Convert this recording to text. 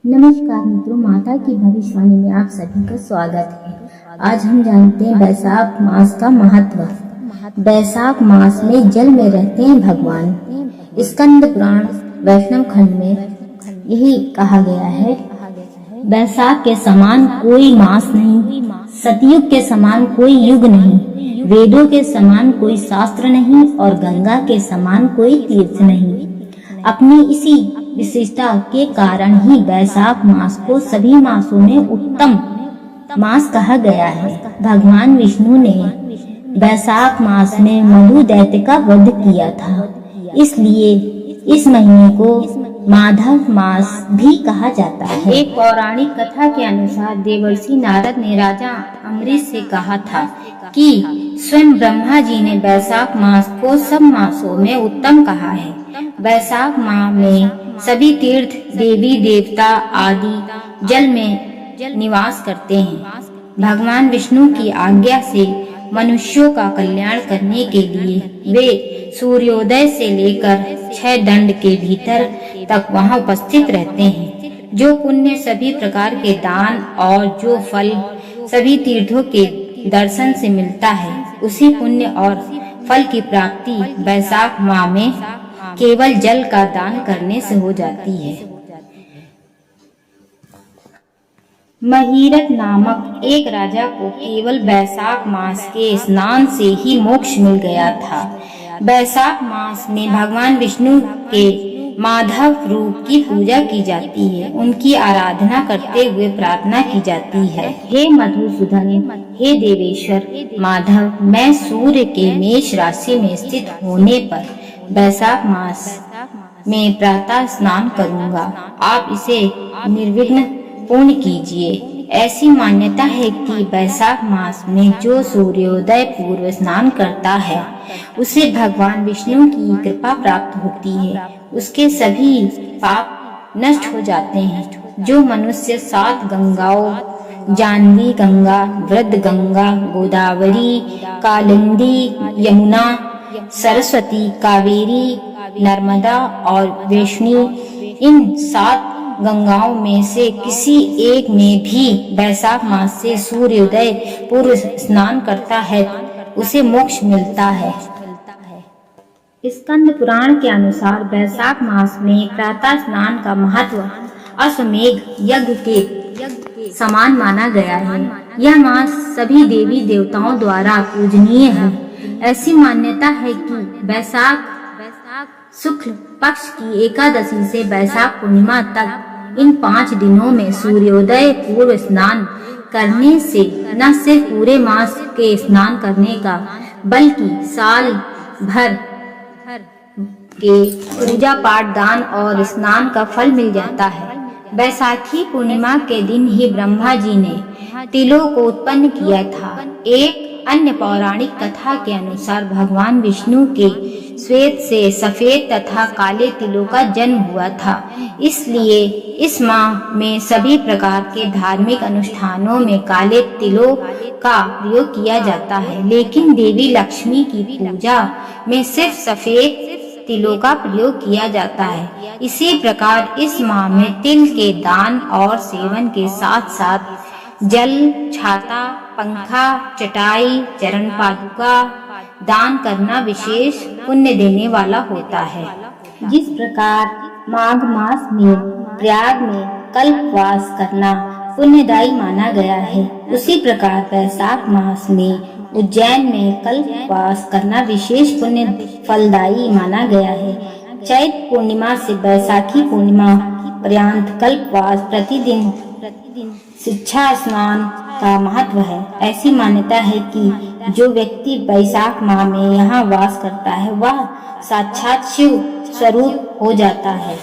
नमस्कार मित्रों, माता की भविष्यवाणी में आप सभी का स्वागत है। आज हम जानते हैं वैशाख मास का महत्व। वैशाख मास में जल में रहते हैं भगवान। स्कंद पुराण वैष्णव खंड में यही कहा गया है, वैशाख के समान कोई मास नहीं, सतयुग के समान कोई युग नहीं, वेदों के समान कोई शास्त्र नहीं और गंगा के समान कोई तीर्थ नहीं। अपनी इसी विशेषता के कारण ही वैशाख मास को सभी मासों में उत्तम मास कहा गया है। भगवान विष्णु ने वैशाख मास में मधु दैत्य का वध किया था, इसलिए इस महीने को माधव मास भी कहा जाता है। एक पौराणिक कथा के अनुसार देवर्षि नारद ने राजा अम्बरीश से कहा था कि स्वयं ब्रह्मा जी ने वैशाख मास को सब मासों में उत्तम कहा है। वैशाख माह में सभी तीर्थ, देवी देवता आदि जल में निवास करते हैं। भगवान विष्णु की आज्ञा से मनुष्यों का कल्याण करने के लिए वे सूर्योदय से लेकर 6 दंड के भीतर तक वहां उपस्थित रहते हैं। जो पुण्य सभी प्रकार के दान और जो फल सभी तीर्थों के दर्शन से मिलता है, उसी पुण्य और फल की प्राप्ति वैशाख माह में केवल जल का दान करने से हो जाती है। महीरथ नामक एक राजा को केवल वैशाख मास के स्नान से ही मोक्ष मिल गया था। वैशाख मास में भगवान विष्णु के माधव रूप की पूजा की जाती है। उनकी आराधना करते हुए प्रार्थना की जाती है, हे मधुसूदन, हे देवेश्वर माधव, मैं सूर्य के मेष राशि में स्थित होने पर वैशाख मास में प्रातः स्नान करूंगा, आप इसे निर्विघ्न पूर्ण कीजिए। ऐसी मान्यता है कि वैशाख मास में जो सूर्योदय पूर्व स्नान करता है, उसे भगवान विष्णु की कृपा प्राप्त होती है। उसके सभी पाप नष्ट हो जाते हैं। जो मनुष्य 7 गंगाओं, जानवी गंगा, वृद्ध गंगा, गोदावरी, कालिंदी, यमुना, सरस्वती, कावेरी, नर्मदा और वैष्णवी, इन 7 गंगाओं में से किसी एक में भी वैशाख मास से सूर्योदय पूर्व स्नान करता है, उसे मोक्ष मिलता है। स्कंद पुराण के अनुसार वैशाख मास में प्रातः स्नान का महत्व अश्वमेध यज्ञ के समान माना गया है। यह मास सभी देवी देवताओं द्वारा पूजनीय है। ऐसी मान्यता है कि वैशाख शुक्ल पक्ष की एकादशी से वैशाख पूर्णिमा तक इन 5 दिनों में सूर्योदय पूर्व स्नान करने से न सिर्फ पूरे मास के स्नान करने का बल्कि साल भर के पूजा पाठ, दान और स्नान का फल मिल जाता है। वैशाखी पूर्णिमा के दिन ही ब्रह्मा जी ने तिलों को उत्पन्न किया था। एक अन्य पौराणिक कथा के अनुसार भगवान विष्णु के श्वेत से सफेद तथा काले तिलों का जन्म हुआ था, इसलिए इस माह में सभी प्रकार के धार्मिक अनुष्ठानों में काले तिलों का प्रयोग किया जाता है, लेकिन देवी लक्ष्मी की पूजा में सिर्फ सफेद तिलों का प्रयोग किया जाता है। इसी प्रकार इस माह में तिल के दान और सेवन के साथ साथ जल, छाता, पंखा, चटाई, चरण पादुका दान करना विशेष पुण्य देने वाला होता है। जिस प्रकार माघ मास में प्रयाग में कल्पवास करना पुण्यदायी माना गया है, उसी प्रकार वैशाख मास में उज्जैन में कल्पवास करना विशेष पुण्य फलदायी माना गया है। चैत्र पूर्णिमा से बैसाखी पूर्णिमा पर्यंत कल्पवास प्रतिदिन शिक्षा स्नान का महत्व है। ऐसी मान्यता है कि जो व्यक्ति वैशाख माह में यहाँ वास करता है, वह साक्षात शिव स्वरूप हो जाता है।